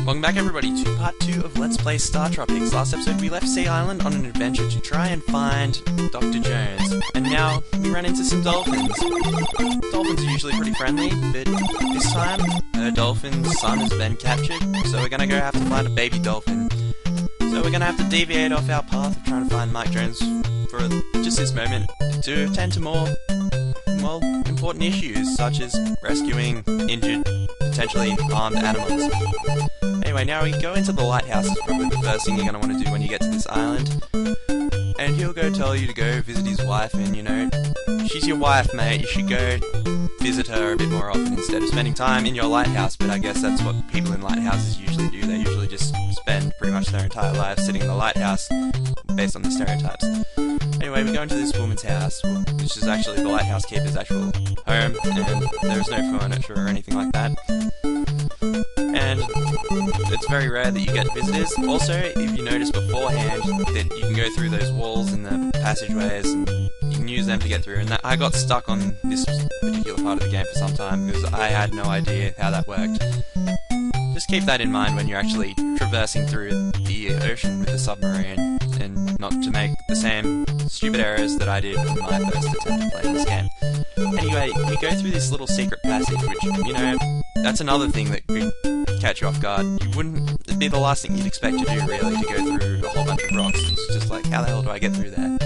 Welcome back everybody to part 2 of Let's Play StarTropics. Last episode we left Sea Island on an adventure to try and find Dr. Jones, and now we ran into some dolphins. Dolphins are usually pretty friendly, but this time her dolphin's son has been captured, so we're gonna go have to find a baby dolphin. So we're gonna have to deviate off our path of trying to find Mike Jones for just this moment to attend to more important issues such as rescuing injured, potentially harmed animals. Anyway, now we go into the lighthouse. Is probably the first thing you're going to want to do when you get to this island. And he'll go tell you to go visit his wife, and you know, she's your wife, mate. You should go visit her a bit more often instead of spending time in your lighthouse. But I guess that's what people in lighthouses usually do. They usually just spend pretty much their entire lives sitting in the lighthouse, based on the stereotypes. Anyway, we go into this woman's house, which is actually the lighthouse keeper's actual home, and there's no furniture or anything like that. And it's very rare that you get visitors. Also, if you notice beforehand that you can go through those walls in the passageways, and you can use them to get through. And I got stuck on this particular part of the game for some time because I had no idea how that worked. Just keep that in mind when you're actually traversing through the ocean with a submarine, and not to make the same stupid errors that I did in my first attempt to play this game. Anyway, you go through this little secret passage, which, you know, that's another thing that could catch you off guard. It'd be the last thing you'd expect to do, really, to go through a whole bunch of rocks. It's just like, how the hell do I get through there?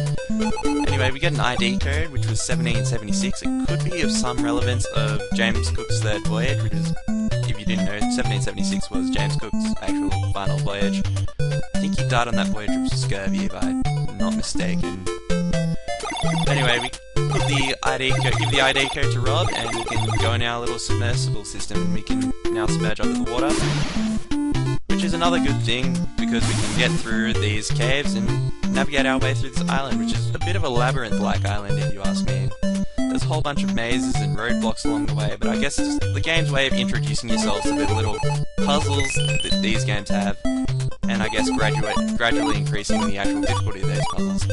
Anyway, we get an ID code, which was 1776. It could be of some relevance of James Cook's third voyage, which is, if you didn't know, 1776 was James Cook's actual final voyage. I think he died on that voyage of scurvy, if I'm not mistaken. Anyway, we put the give the ID code to Rob, and we can go in our little submersible system, and we can now submerge under the water. Which is another good thing, because we can get through these caves and navigate our way through this island, which is a bit of a labyrinth-like island, if you ask me. There's a whole bunch of mazes and roadblocks along the way, but I guess it's the game's way of introducing yourselves to the little puzzles that these games have, and I guess gradually increasing the actual difficulty of those puzzles.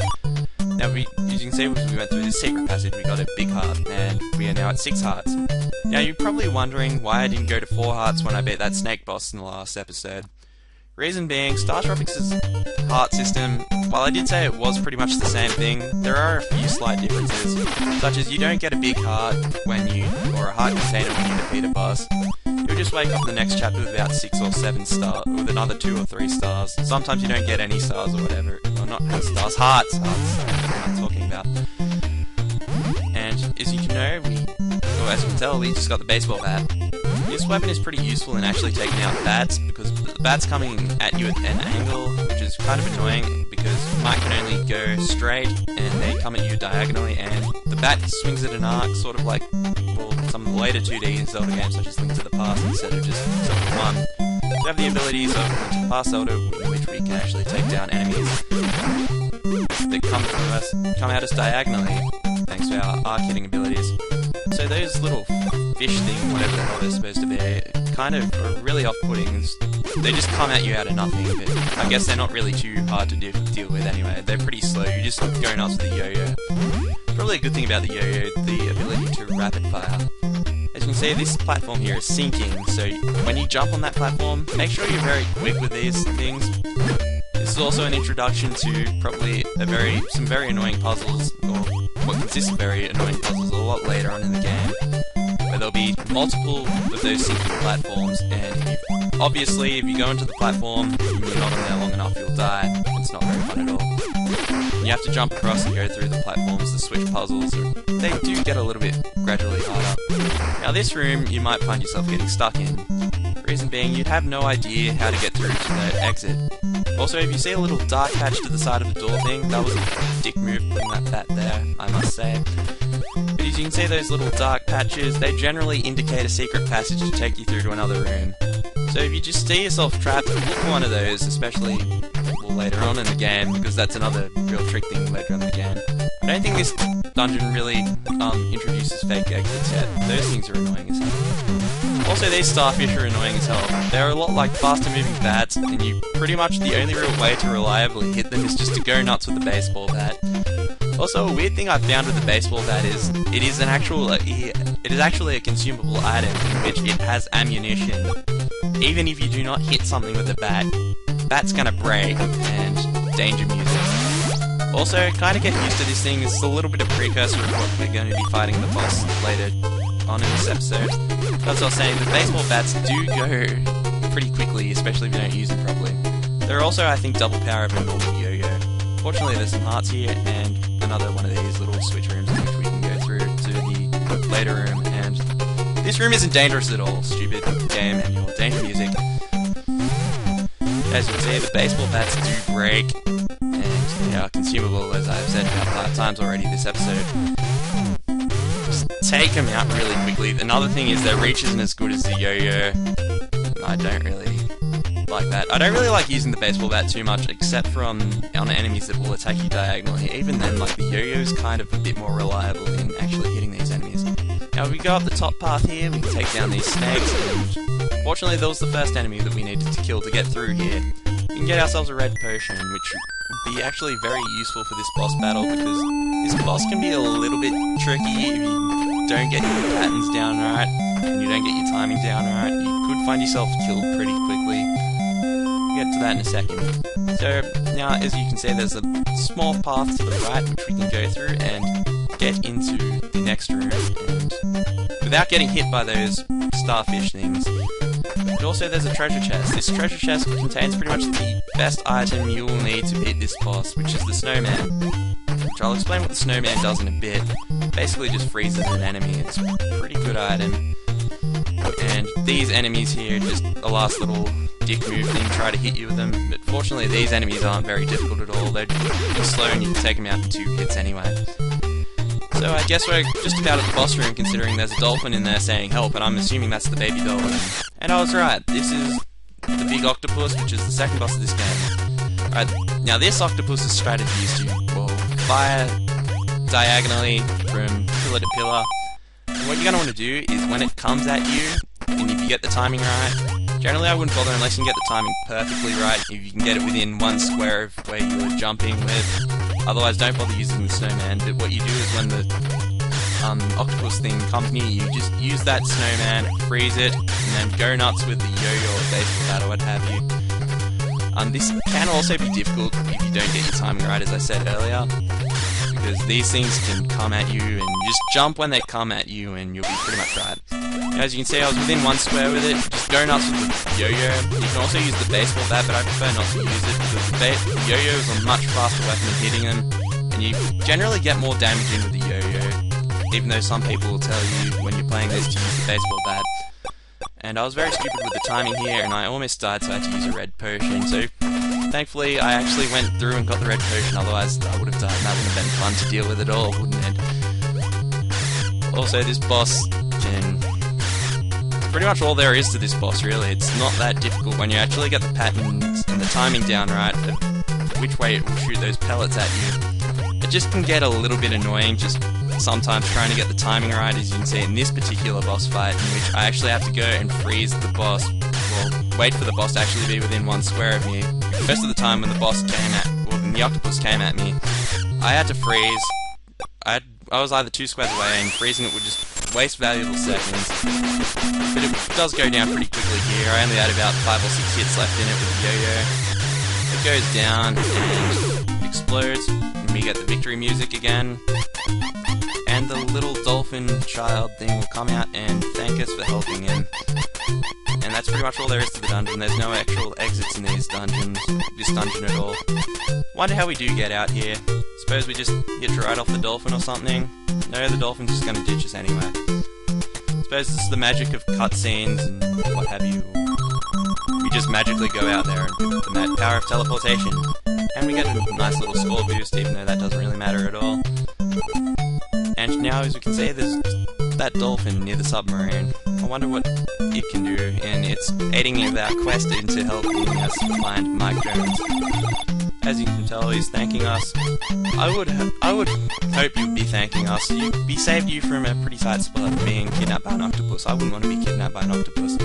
Now, as you can see, as we went through this secret passage, we got a big heart, and we are now at 6 hearts. Now, you're probably wondering why I didn't go to 4 hearts when I beat that snake boss in the last episode. Reason being, StarTropics' heart system, while I did say it was pretty much the same thing, there are a few slight differences, such as you don't get a big heart or a heart container when you defeat a boss. You'll just wake up in the next chapter with about 6 or 7 stars, with another 2 or 3 stars. Sometimes you don't get any stars or whatever. Well, not stars, hearts. That's what I'm talking about. And as you can know, as you can tell, we just got the baseball bat. This weapon is pretty useful in actually taking out bats, because the bat's coming at you at an angle, which is kind of annoying, because Mike can only go straight, and they come at you diagonally, and the bat swings at an arc, sort of like, well, some of the later 2D Zelda games, such as Link to the Past, instead of just Zelda 1. We have the abilities of Link to the Past Zelda, in which we can actually take down enemies that come at us diagonally, thanks to our arc hitting abilities. So those little fish things, whatever the hell they're supposed to be, kind of are really off-putting. They just come at you out of nothing, but I guess they're not really too hard to deal with anyway. They're pretty slow, you just go nuts with the yo-yo. Probably a good thing about the yo-yo, the ability to rapid fire. As you can see, this platform here is sinking, so when you jump on that platform, make sure you're very quick with these things. This is also an introduction to probably some very annoying puzzles, or what consists of very annoying puzzles a lot later on in the game, where there'll be multiple of those sinking platforms, and obviously if you go into the platform and you're not on there long enough, you'll die. It's not very fun at all. You have to jump across and go through the platforms to switch puzzles, they do get a little bit gradually harder. Now this room you might find yourself getting stuck in. Reason being, you'd have no idea how to get through to the exit. Also, if you see a little dark patch to the side of the door thing, that was a dick move putting that there, I must say. But as you can see, those little dark patches, they generally indicate a secret passage to take you through to another room. So if you just see yourself trapped, look for one of those, especially later on in the game, because that's another real trick thing later on in the game. I don't think this dungeon really introduces fake exits yet. Those things are annoying as hell. Also, these starfish are annoying as hell. They're a lot like faster moving bats, and pretty much the only real way to reliably hit them is just to go nuts with the baseball bat. Also, a weird thing I've found with the baseball bat is it is actually a consumable item in which it has ammunition. even if you do not hit something with a bat, bat's gonna break, and danger music. Also, kinda get used to this thing, it's a little bit of precursor of what we're going to be fighting the boss later on in this episode. As I was saying, the baseball bats do go pretty quickly, especially if you don't use them properly. They're also, I think, double power of a normal yo-yo. Fortunately, there's some hearts here, and another one of these little switch rooms in which we can go through to the later room, and this room isn't dangerous at all, stupid game and your danger music. As you can see, the baseball bats do break, and they are consumable, as I've said a couple of times already this episode. Just take them out really quickly. Another thing is their reach isn't as good as the yo-yo. I don't really like that. I don't really like using the baseball bat too much, except on enemies that will attack you diagonally. Even then, like, the yo-yo's kind of a bit more reliable in actually hitting these enemies. Now, if we go up the top path here, we can take down these snakes, and fortunately, that was the first enemy that we needed to kill to get through here. We can get ourselves a red potion, which would be actually very useful for this boss battle, because this boss can be a little bit tricky if you don't get your patterns down right, and you don't get your timing down right. You could find yourself killed pretty quickly. We'll get to that in a second. So, now, as you can see, there's a small path to the right, which we can go through and get into the next room, and without getting hit by those starfish things. But also there's a treasure chest. This treasure chest contains pretty much the best item you will need to beat this boss, which is the snowman. Which I'll explain what the snowman does in a bit. Basically just freezes an enemy. It's a pretty good item. And these enemies here, just a last little dick move thing, try to hit you with them. But fortunately these enemies aren't very difficult at all. They're just slow and you can take them out in 2 hits anyway. So I guess we're just about at the boss room, considering there's a dolphin in there saying help, and I'm assuming that's the baby dolphin. And I was right, this is the big octopus, which is the second boss of this game. Alright, now this octopus's strategy is to, well, fire diagonally from pillar to pillar. And what you're going to want to do is when it comes at you, and if you get the timing right, generally I wouldn't bother unless you can get the timing perfectly right, if you can get it within 1 square of where you were jumping with. Otherwise, don't bother using the snowman, but what you do is when the octopus thing comes near you, just use that snowman, freeze it, and then go nuts with the yo-yo or baseball bat or what have you. This can also be difficult if you don't get your timing right, as I said earlier, because these things can come at you, and you just jump when they come at you, and you'll be pretty much right. As you can see, I was within 1 square with it. Just go nuts with the yo-yo. You can also use the baseball bat, but I prefer not to use it because the yo-yo is a much faster weapon at hitting them, and you generally get more damage in with the yo-yo, even though some people will tell you when you're playing this to use the baseball bat. And I was very stupid with the timing here, and I almost died, so I had to use a red potion. So thankfully, I actually went through and got the red potion, otherwise I would have died, and that wouldn't have been fun to deal with at all, wouldn't it? Also, this boss can... pretty much all there is to this boss, really. It's not that difficult when you actually get the patterns and the timing down right, of which way it will shoot those pellets at you. It just can get a little bit annoying, just sometimes trying to get the timing right, as you can see in this particular boss fight, in which I actually have to go and freeze the boss, well, wait for the boss to actually be within 1 square of me. Most of the time when the boss came at, well, when the octopus came at me, I had to freeze. I was either 2 squares away, and freezing it would just waste valuable seconds. But it does go down pretty quickly here. I only had about 5 or 6 hits left in it with the yo-yo. It goes down and explodes, and we get the victory music again. And the little dolphin child thing will come out and thank us for helping him. And that's pretty much all there is to the dungeon. There's no actual exits in this dungeon at all. Wonder how we do get out here. Suppose we just hitch right off the dolphin or something? No, the dolphin's just gonna ditch us anyway. Suppose this is the magic of cutscenes and what have you. We just magically go out there and with the power of teleportation. And we get a nice little score boost, even though that doesn't really matter at all. And now, as we can see, there's that dolphin near the submarine. I wonder what it can do, and it's aiding with our quest into helping us find Mike Jones. As you can tell, he's thanking us. I would hope you'd be thanking us. We saved you from a pretty tight spot of being kidnapped by an octopus. I wouldn't want to be kidnapped by an octopus.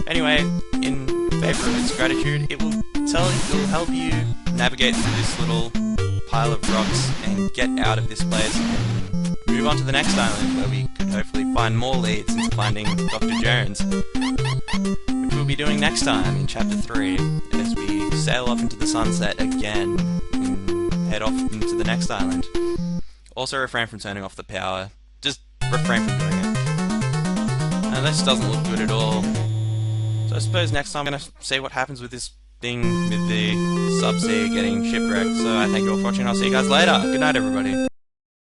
Anyway, in favour of its gratitude, it will help you navigate through this little pile of rocks and get out of this place and move on to the next island, where we could hopefully find more leads into finding Dr. Jones, which will we'll be doing next time in Chapter 3, as we sail off into the sunset again and head off into the next island. Also refrain from turning off the power. Just refrain from doing it. This doesn't look good at all. So I suppose next time I'm going to see what happens with this thing with the subsea getting shipwrecked. So I thank you all for watching, I'll see you guys later. Good night, everybody.